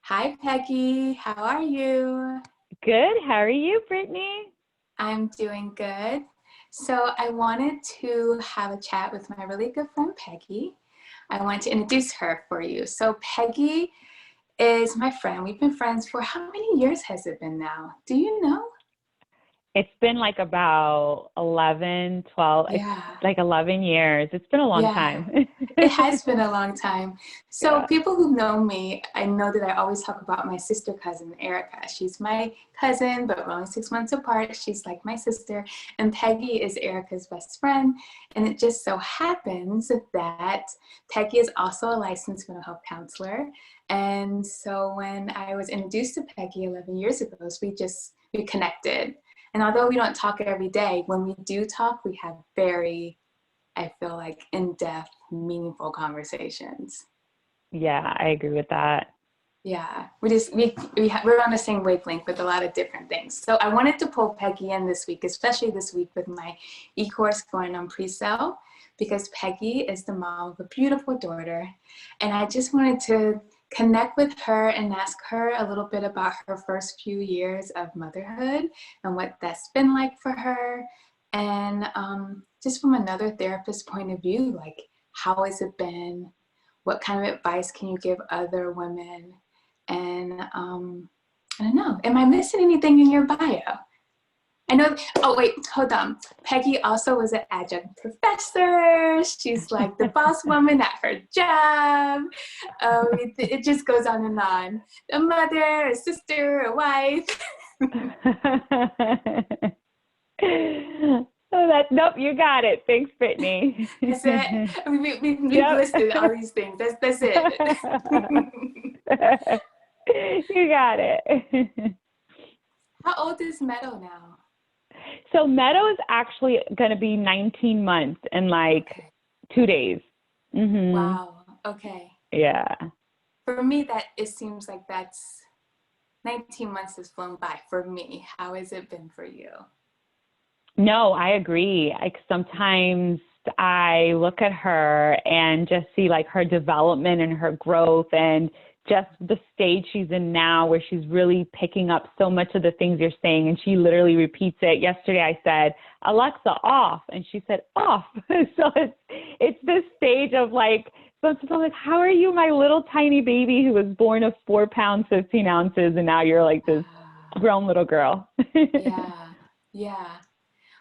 Hi, Peggy. How are you? Good. How are you, Brittini? I'm doing good. So, I wanted to have a chat with my really good friend, Peggy. I want to introduce her for you. So, Peggy is my friend. We've been friends for how many years has it been now? Do you know? It's been like about 11, 12. It's Yeah. like 11 years. It's been a long Yeah. time. It has been a long time. So Yeah. people who know me, I know that I always talk about my sister cousin, Erica. She's my cousin, but we're only 6 months apart. She's like my sister. And Peggy is Erica's best friend. And it just so happens that Peggy is also a licensed mental health counselor. And so when I was introduced to Peggy 11 years ago, we connected. And although we don't talk every day, when we do talk, we have I feel like in-depth, meaningful conversations. Yeah, I agree with that. Yeah, we're on the same wavelength with a lot of different things. So I wanted to pull Peggy in this week, especially this week with my e-course going on pre-sale, because Peggy is the mom of a beautiful daughter. And I just wanted to connect with her and ask her a little bit about her first few years of motherhood and what that's been like for her. And just from another therapist point of view, like how has it been? What kind of advice can you give other women? And I don't know, am I missing anything in your bio? I know, oh wait, hold on. Peggy also was an adjunct professor. She's like the boss woman at her job. It just goes on and on. A mother, a sister, a wife. Nope, you got it. Thanks, Brittini. That's it. I mean, we've Yep. listed all these things. That's it. You got it. How old is Meadow now? So Meadow is actually going to be 19 months in like Okay. 2 days. Wow. Okay. Yeah. For me, it seems like that's 19 months has flown by for me. How has it been for you? No, I agree. Like sometimes I look at her and just see like her development and her growth and just the stage she's in now where she's really picking up so much of the things you're saying and she literally repeats it. Yesterday I said, Alexa, off. And she said, off. So it's this stage of like, so I'm like, how are you, my little tiny baby who was born of 4 pounds, 15 ounces, and now you're like this grown little girl. Yeah. Yeah.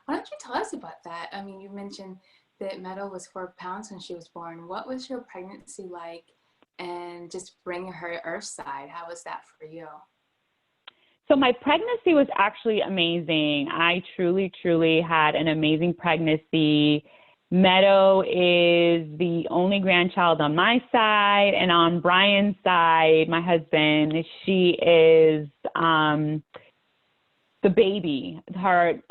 Why don't you tell us about that? I mean, you mentioned that Meadow was 4 pounds when she was born. What was your pregnancy like? And just bringing her earthside, how was that for you? So my pregnancy was actually amazing. I truly, truly had an amazing pregnancy. Meadow is the only grandchild on my side, and on Brian's side, my husband, she is the baby. Her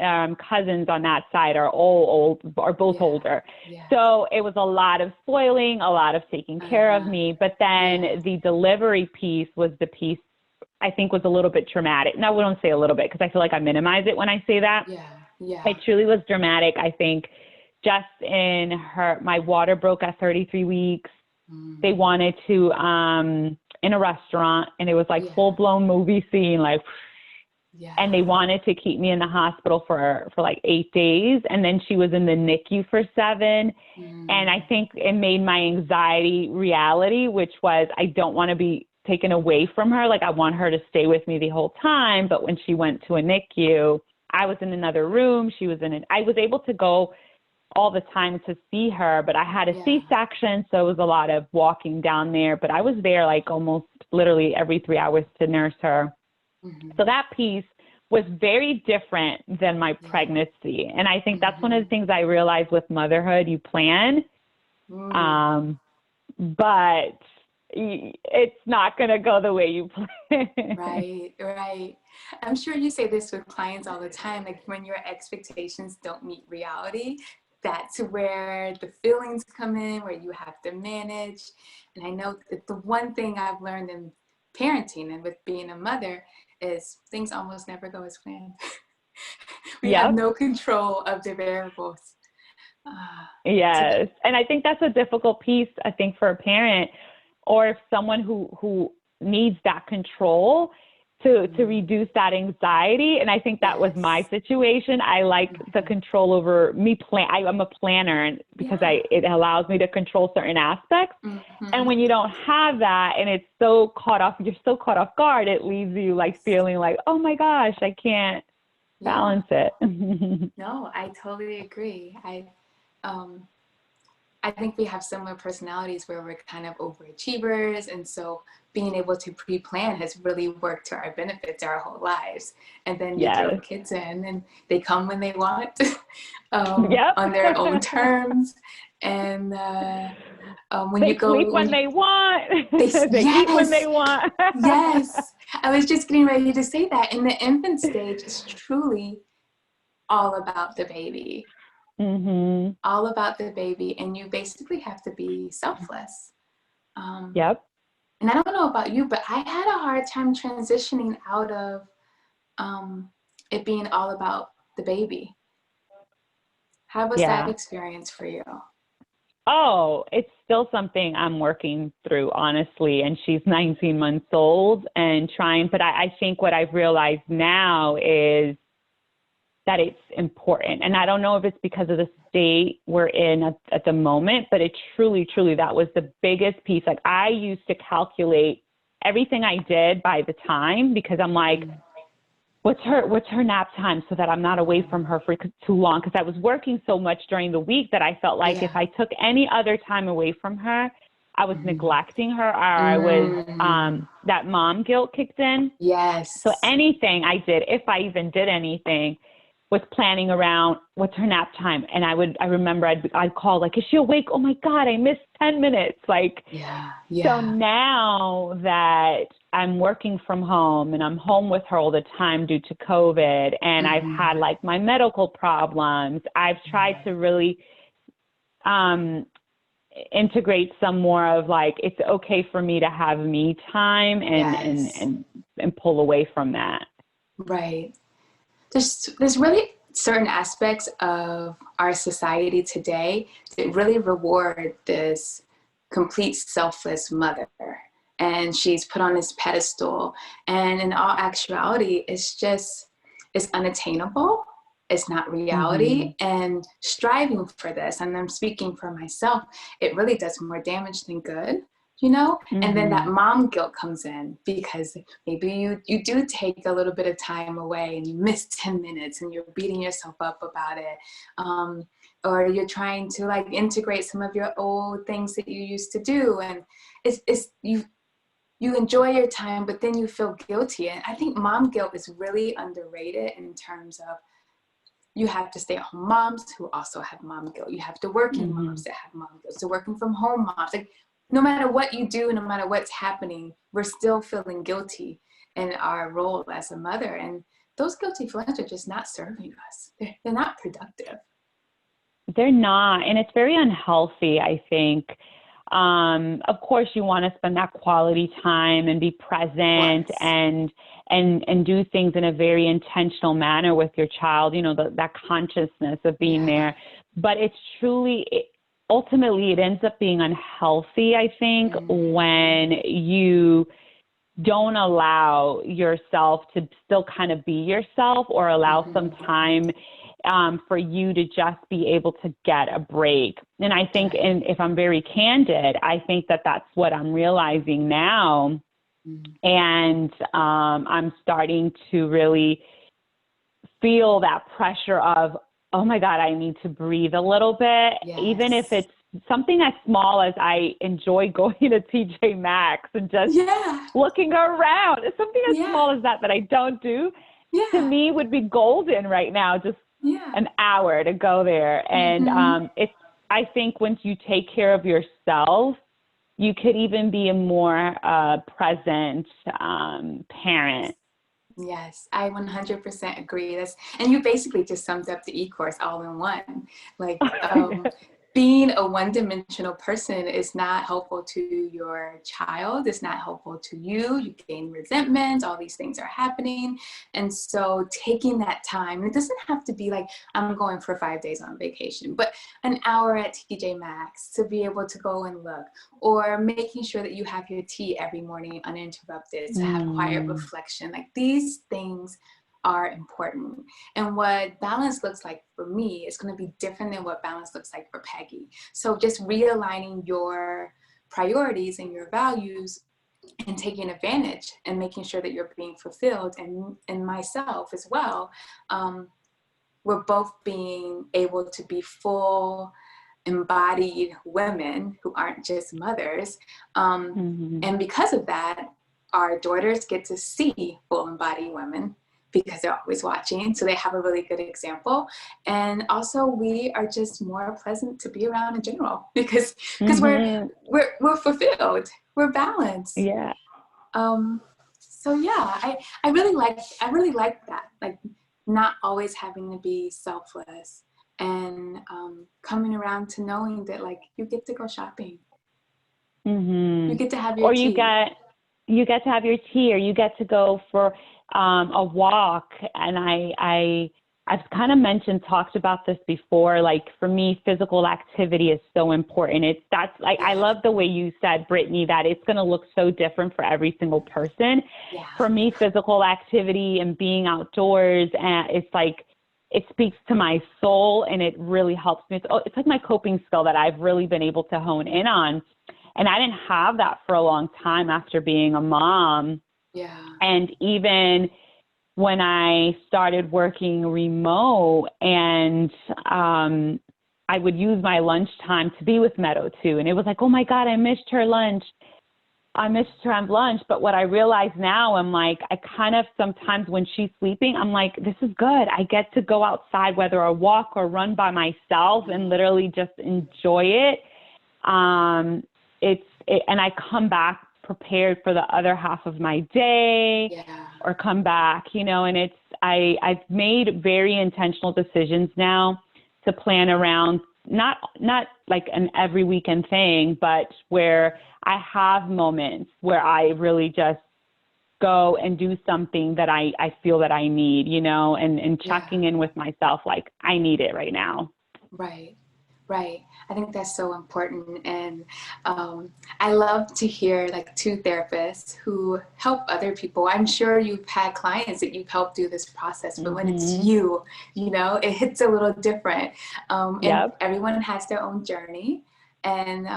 cousins on that side are both older. Yeah. So it was a lot of spoiling, a lot of taking care of me. But then the delivery piece was the piece I think was a little bit traumatic. No, we don't say a little bit because I feel like I minimize it when I say that. Yeah. It truly was dramatic. I think just my water broke at 33 weeks. They wanted to, in a restaurant, and it was like full blown movie scene, like, and they wanted to keep me in the hospital for like 8 days. And then she was in the NICU for 7. And I think it made my anxiety reality, which was, I don't want to be taken away from her. Like I want her to stay with me the whole time. But when she went to a NICU, I was in another room. She was in it. I was able to go all the time to see her, but I had a C-section. So it was a lot of walking down there, but I was there like almost literally every 3 hours to nurse her. So that piece was very different than my pregnancy. And I think that's one of the things I realized with motherhood, you plan, but it's not going to go the way you plan. Right. I'm sure you say this with clients all the time, like when your expectations don't meet reality, that's where the feelings come in, where you have to manage. And I know that the one thing I've learned in parenting and with being a mother is things almost never go as planned. We have no control of the variables. Yes. And I think that's a difficult piece, I think, for a parent or if someone who needs that control to reduce that anxiety. And I think that was my situation. I like the control over me. I'm a planner, and because it allows me to control certain aspects. And when you don't have that, and it's so you're so caught off guard, it leaves you like feeling like, oh my gosh, I can't balance it. No, I totally agree. I think we have similar personalities where we're kind of overachievers. And so being able to pre-plan has really worked to our benefits our whole lives. And then you throw kids in and they come when they want, on their own terms. And when they you go, sleep when they want, they yes, eat when they want. Yes, I was just getting ready to say that. In the infant stage, is truly all about the baby. All about the baby, and you basically have to be selfless. And I don't know about you, but I had a hard time transitioning out of it being all about the baby. How was that experience for you? Oh, it's still something I'm working through, honestly. And she's 19 months old and trying, but I think what I've realized now is that it's important. And I don't know if it's because of the state we're in at the moment, but it truly, that was the biggest piece. Like, I used to calculate everything I did by the time, because I'm like, what's her nap time so that I'm not away from her for too long? Because I was working so much during the week that I felt like if I took any other time away from her, I was neglecting her, or I was, that mom guilt kicked in. Yes. So anything I did, if I even did anything, was planning around what's her nap time. And I remember I'd call, like, is she awake? Oh my God, I missed 10 minutes. Like, so now that I'm working from home and I'm home with her all the time due to COVID, and I've had like my medical problems, I've tried to really integrate some more of like, it's okay for me to have me time and pull away from that. Right. There's really certain aspects of our society today that really reward this complete selfless mother. And she's put on this pedestal. And in all actuality, it's unattainable. It's not reality. And striving for this, and I'm speaking for myself, it really does more damage than good. And then that mom guilt comes in, because maybe you do take a little bit of time away and you miss 10 minutes and you're beating yourself up about it. Or you're trying to like integrate some of your old things that you used to do. And you enjoy your time, but then you feel guilty. And I think mom guilt is really underrated in terms of, you have to stay at home moms who also have mom guilt. You have the working moms that have mom guilt. So working from home moms, like, no matter what you do, no matter what's happening, we're still feeling guilty in our role as a mother. And those guilty feelings are just not serving us. They're not productive. They're not. And it's very unhealthy, I think. Of course, you want to spend that quality time and be present and do things in a very intentional manner with your child, that consciousness of being there. But it's truly... ultimately, it ends up being unhealthy, I think, when you don't allow yourself to still kind of be yourself, or allow some time for you to just be able to get a break. And I think, and if I'm very candid, I think that that's what I'm realizing now. And I'm starting to really feel that pressure of, oh my God, I need to breathe a little bit, even if it's something as small as I enjoy going to TJ Maxx and just looking around. It's something as small as that I don't do. To me would be golden right now, just an hour to go there. And I think once you take care of yourself, you could even be a more present parent. Yes, I 100% agree. And you basically just summed up the e-course all in one. Like, being a one-dimensional person is not helpful to your child. It's not helpful to you. You gain resentment. All these things are happening. And so taking that time, and it doesn't have to be like, I'm going for 5 days on vacation, but an hour at TJ Maxx to be able to go and look, or making sure that you have your tea every morning uninterrupted, to have quiet reflection. Like, these things are important. And what balance looks like for me is going to be different than what balance looks like for Peggy. So just realigning your priorities and your values and taking advantage and making sure that you're being fulfilled, and myself as well. We're both being able to be full embodied women who aren't just mothers. And because of that, our daughters get to see full embodied women, because they're always watching. So they have a really good example. And also, we are just more pleasant to be around in general, because we're fulfilled, we're balanced. Yeah. So yeah, I really like that. Like, not always having to be selfless, and coming around to knowing that, like, you get to go shopping. You get to have your tea. You get to have your tea, or you get to go for a walk. And I've kind of talked about this before. Like, for me, physical activity is so important. I love the way you said, Brittini, that it's going to look so different for every single person. Yeah. For me, physical activity and being outdoors, it's like, it speaks to my soul, and it really helps me. It's like my coping skill that I've really been able to hone in on. And I didn't have that for a long time after being a mom. Yeah. And even when I started working remote, and I would use my lunchtime to be with Meadow too. And it was like, oh my God, I missed her lunch. I missed her lunch. But what I realize now, I'm like, I kind of sometimes when she's sleeping, I'm like, this is good. I get to go outside, whether a walk or run by myself, and literally just enjoy it. And I come back prepared for the other half of my day, or come back, and I've made very intentional decisions now to plan around, not like an every weekend thing, but where I have moments where I really just go and do something that I feel that I need, and checking in with myself, like, I need it right now. Right. I think that's so important. And I love to hear, like, two therapists who help other people. I'm sure you've had clients that you've helped through this process, but when it's you, it hits a little different. And everyone has their own journey. And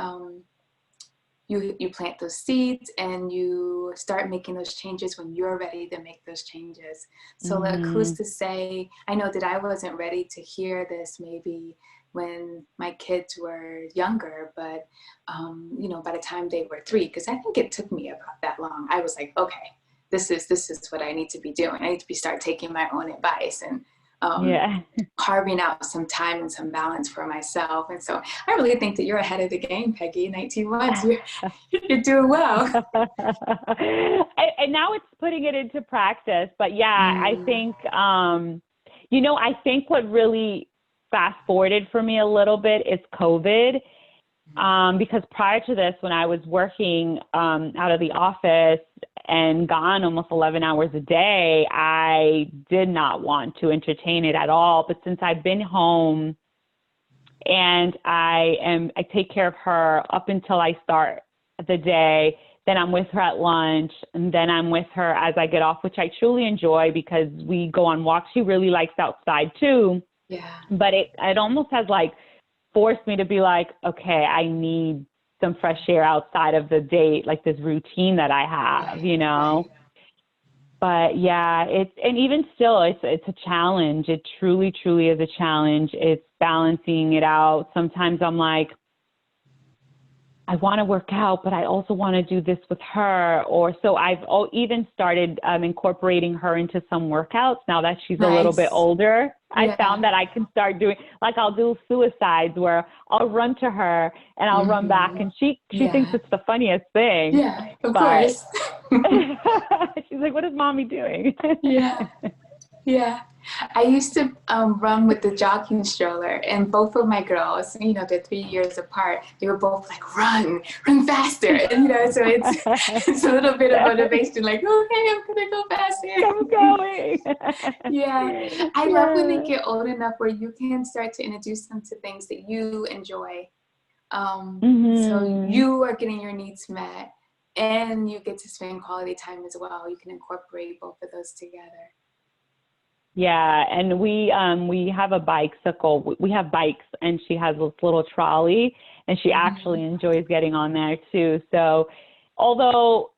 you plant those seeds, and you start making those changes when you're ready to make those changes. So like, who's to say? I know that I wasn't ready to hear this maybe when my kids were younger, but by the time they were 3, because I think it took me about that long, I was like, okay, this is what I need to be doing. I need to start taking my own advice and carving out some time and some balance for myself. And so I really think that you're ahead of the game, Peggy. 19 months, you're doing well. And now it's putting it into practice. But I think, I think what really fast forwarded for me a little bit is COVID. Because prior to this, when I was working out of the office and gone almost 11 hours a day, I did not want to entertain it at all. But since I've been home, and I take care of her up until I start the day, then I'm with her at lunch, and then I'm with her as I get off, which I truly enjoy because we go on walks. She really likes outside too. Yeah. But it almost has like forced me to be like, okay, I need some fresh air outside of the day, like this routine that I have, Right. But and even still, it's a challenge. It truly, truly is a challenge. It's balancing it out. Sometimes I'm like, I want to work out, but I also want to do this with her. Or so I've even started incorporating her into some workouts now that she's a little bit older. I found that I can start doing, like, I'll do suicides where I'll run to her and I'll run back, and she thinks it's the funniest thing. Yeah, of course. She's like, what is mommy doing? Yeah. I used to run with the jogging stroller, and both of my girls, you know, they're 3 years apart. They were both like, run faster. And, you know, so it's a little bit of motivation, like, okay, I'm going to go faster. I'm going. Yeah. I love when they get old enough where you can start to introduce them to things that you enjoy. So you are getting your needs met, and you get to spend quality time as well. You can incorporate both of those together. Yeah, and we have a bicycle. We have bikes, and she has this little trolley, and she actually enjoys getting on there too. So, although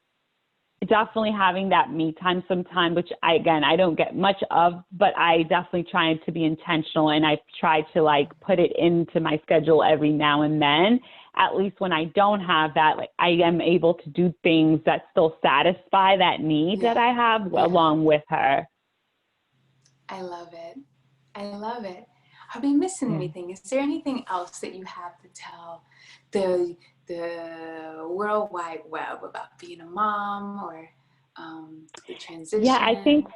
definitely having that me time sometime, which I don't get much of, but I definitely try to be intentional, and I try to like put it into my schedule every now and then. At least when I don't have that, like I am able to do things that still satisfy that need that I have along with her. I love it. I love it. Are we missing anything? Is there anything else that you have to tell the World Wide Web about being a mom, or the transition? Yeah, I think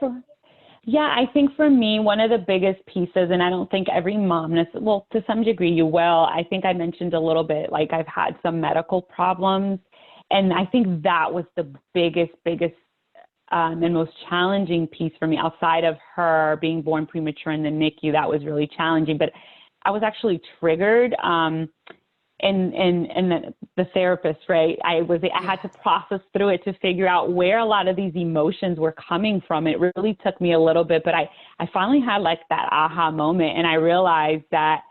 for me, one of the biggest pieces, and I don't think every mom, well, to some degree you will, I think I mentioned a little bit, like I've had some medical problems, and I think that was the biggest and most challenging piece for me outside of her being born premature in the NICU. That was really challenging, but I was actually triggered in the therapist, right? I had to process through it to figure out where a lot of these emotions were coming from. It really took me a little bit, but I finally had like that aha moment, and I realized that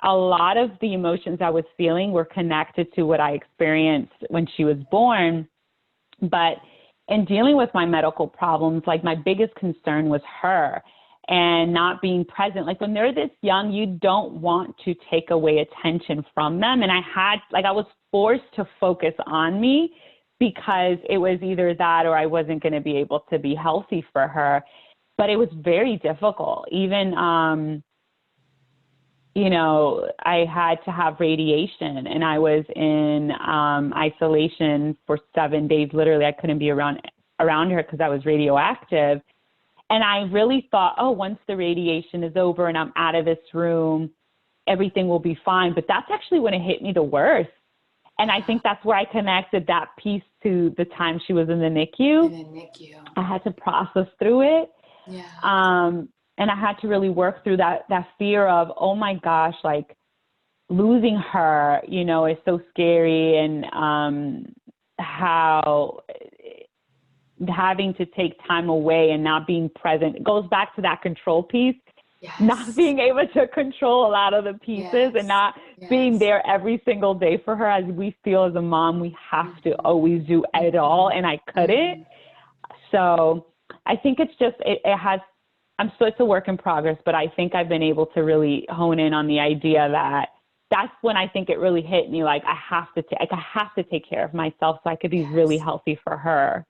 a lot of the emotions I was feeling were connected to what I experienced when she was born. But in dealing with my medical problems, like my biggest concern was her and not being present. Like when they're this young, you don't want to take away attention from them. And I was forced to focus on me because it was either that or I wasn't going to be able to be healthy for her. But it was very difficult. Even, I had to have radiation, and I was in isolation for 7 days. Literally, I couldn't be around her because I was radioactive. And I really thought, once the radiation is over and I'm out of this room, everything will be fine. But that's actually when it hit me the worst. And I think that's where I connected that piece to the time she was in the NICU. I had to process through it. Yeah. And I had to really work through that fear of, oh my gosh, like losing her, is so scary, and how having to take time away and not being present. It goes back to that control piece, not being able to control a lot of the pieces and not being there every single day for her. As we feel as a mom, we have to always do it all, and I couldn't. So I think it's just, it's a work in progress, but I think I've been able to really hone in on the idea that's when I think it really hit me. Like I have to take care of myself so I could be really healthy for her.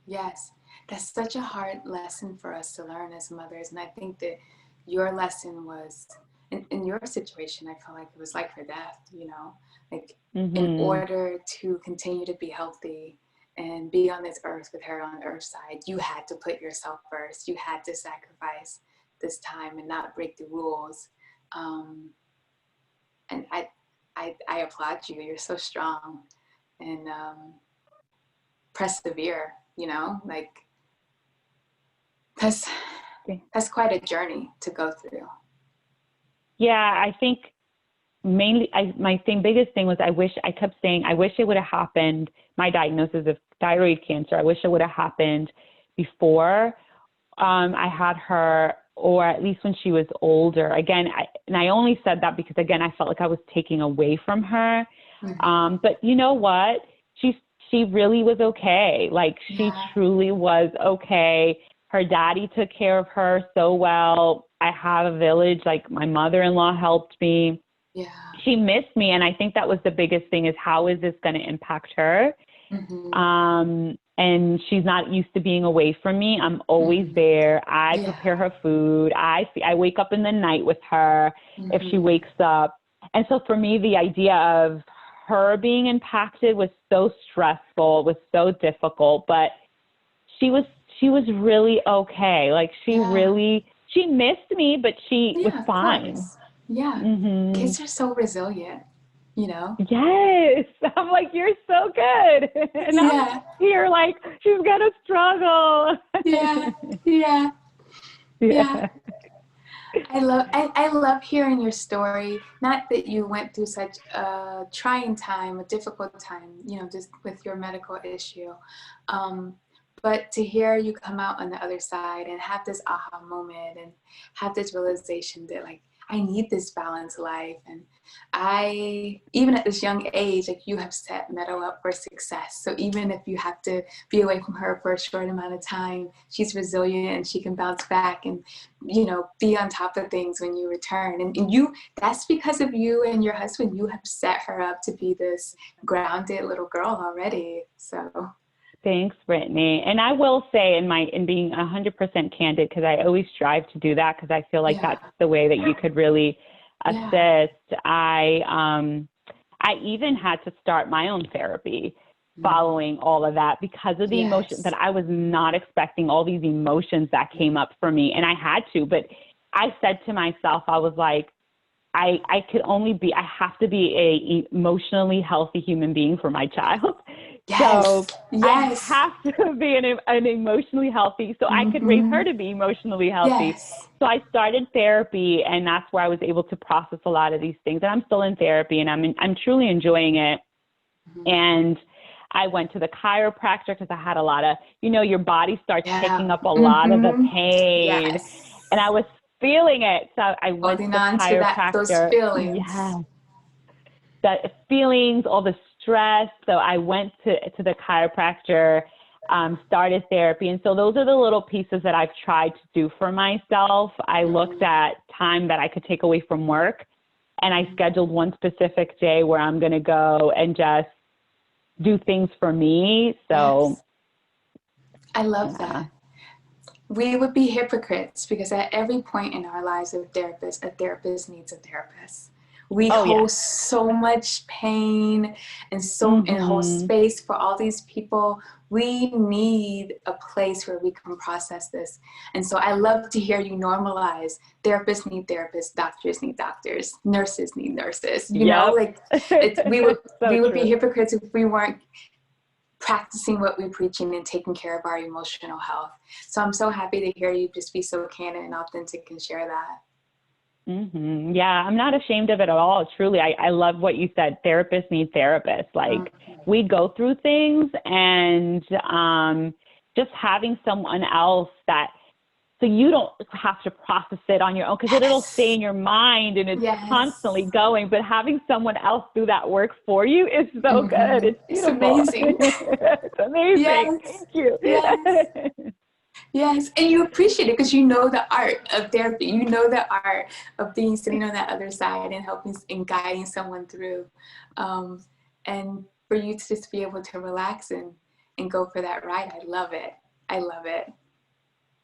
Yes. That's such a hard lesson for us to learn as mothers. And I think that your lesson was, in your situation, I felt like it was life or death, like in order to continue to be healthy and be on this earth with her on the earth side, you had to put yourself first. You had to sacrifice this time and not break the rules. And I applaud you. You're so strong and persevere, like that's quite a journey to go through. Yeah, I think mainly biggest thing was I kept saying, I wish it would have happened. My diagnosis of thyroid cancer, I wish it would have happened before I had her, or at least when she was older. Again, I only said that because, again, I felt like I was taking away from her. But you know what? She really was okay. Like she truly was okay. Her daddy took care of her so well. I have a village, like my mother-in-law helped me. Yeah. She missed me. And I think that was the biggest thing, is how is this going to impact her? And she's not used to being away from me. I'm always there. I prepare her food. I wake up in the night with her if she wakes up. And so for me, the idea of her being impacted was so stressful, was so difficult, but she she was really okay. Like she missed me, but she was fine. Yeah. Mm-hmm. Kids are so resilient, you know? Yes. I'm like, you're so good. And I'm here like, she's going to struggle. Yeah. I love hearing your story. Not that you went through such a trying time, a difficult time, you know, just with your medical issue. But to hear you come out on the other side and have this aha moment and have this realization that like, I need this balanced life. And even at this young age, like you have set Meadow up for success. So even if you have to be away from her for a short amount of time, she's resilient and she can bounce back and, you know, be on top of things when you return. And that's because of you and your husband. You have set her up to be this grounded little girl already. So. Thanks, Brittini. And I will say in being 100% candid, because I always strive to do that, because I feel like that's the way that you could really assist. I even had to start my own therapy following all of that because of the emotions that I was not expecting, all these emotions that came up for me. And I had to, but I said to myself, I was like, I have to be a emotionally healthy human being for my child. So I have to be an emotionally healthy, so I could raise her to be emotionally healthy. So I started therapy, and that's where I was able to process a lot of these things. And I'm still in therapy, and I'm truly enjoying it. And I went to the chiropractor because I had a lot of, you know, your body starts picking up a lot of the pain, and I was feeling it. So I went to the chiropractor. Those feelings. The feelings, all the stress. So I went to the chiropractor, started therapy. And so those are the little pieces that I've tried to do for myself. I looked at time that I could take away from work, and I scheduled one specific day where I'm going to go and just do things for me. So I love that. We would be hypocrites because at every point in our lives a therapist needs a therapist. We hold so much pain and and hold space for all these people. We need a place where we can process this. And so I love to hear you normalize therapists need therapists, doctors need doctors, nurses need nurses. You know, like we would be hypocrites if we weren't practicing what we're preaching and taking care of our emotional health. So I'm so happy to hear you just be so candid and authentic and share that. Yeah, I'm not ashamed of it at all. Truly, I love what you said. Therapists need therapists. Like we go through things, and just having someone else so you don't have to process it on your own, because it'll stay in your mind and it's constantly going. But having someone else do that work for you is so good. It's beautiful. It's amazing. It's amazing. Thank you. Yes, and you appreciate it because you know the art of therapy. You know the art of sitting on that other side and helping and guiding someone through. And for you to just be able to relax and go for that ride, I love it. I love it.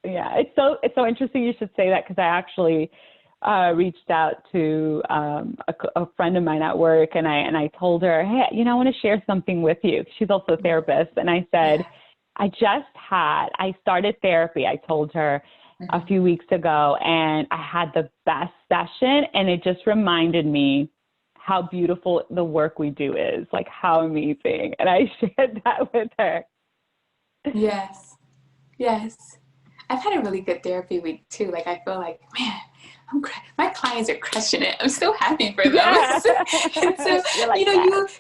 Yeah, it's so interesting you should say that, because I actually reached out to a friend of mine at work, and I told her, hey, you know, I want to share something with you. She's also a therapist, and I said, I started therapy, I told her a few weeks ago, and I had the best session, and it just reminded me how beautiful the work we do is, like how amazing. And I shared that with her. Yes. I've had a really good therapy week too. Like I feel like, man, my clients are crushing it. I'm so happy for them. Yeah. And so like,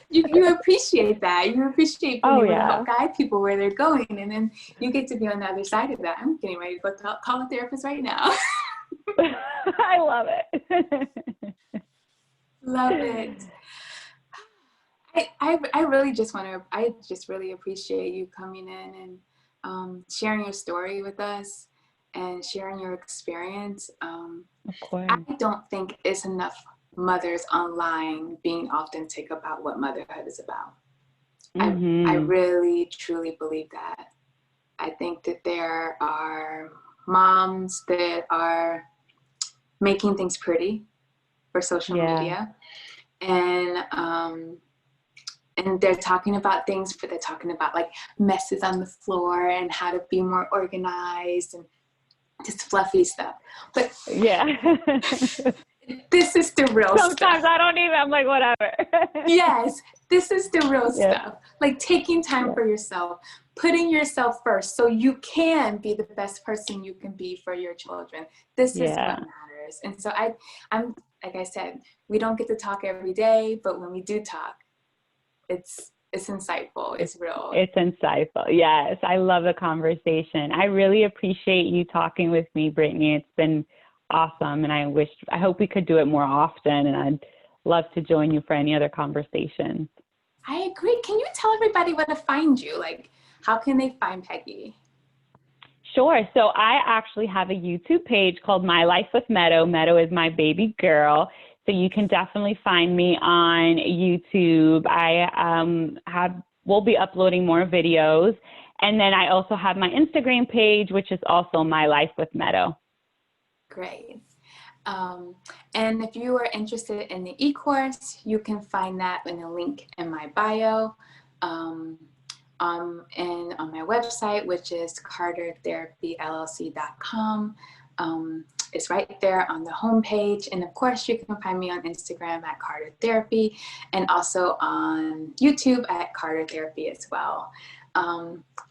you appreciate that. You appreciate being able to help guide people where they're going, and then you get to be on the other side of that. I'm getting ready to go call a therapist right now. I love it. Love it. I really just really appreciate you coming in and sharing your story with us and sharing your experience. Of course. I don't think it's enough mothers online being authentic about what motherhood is about. I really, truly believe that. I think that there are moms that are making things pretty for social media. And and they're talking about things, but they're talking about like messes on the floor and how to be more organized and just fluffy stuff. But yeah. this is the real Sometimes stuff. I don't even, I'm like, whatever. Yes, this is the real stuff. Like taking time for yourself, putting yourself first so you can be the best person you can be for your children. This is what matters. And so I'm, like I said, we don't get to talk every day, but when we do talk, it's insightful. It's real. It's insightful. Yes. I love the conversation. I really appreciate you talking with me, Brittini. It's been awesome. And I hope we could do it more often. And I'd love to join you for any other conversations. I agree. Can you tell everybody where to find you? Like, how can they find Peggy? Sure. So I actually have a YouTube page called My Life with Meadow. Meadow is my baby girl. So you can definitely find me on YouTube. We'll be uploading more videos. And then I also have my Instagram page, which is also My Life with Meadow. Great. And if you are interested in the e-course, you can find that in a link in my bio. And on my website, which is cartertherapyllc.com. It's right there on the homepage. And of course, you can find me on Instagram at Carter Therapy and also on YouTube at Carter Therapy as well.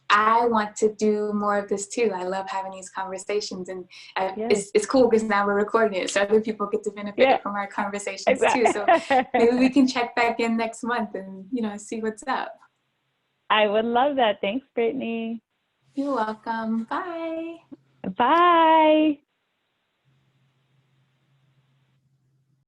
I want to do more of this too. I love having these conversations, and it's cool because now we're recording it, so other people get to benefit from our conversations too. So maybe we can check back in next month and see what's up. I would love that. Thanks, Brittini. You're welcome. Bye. Bye.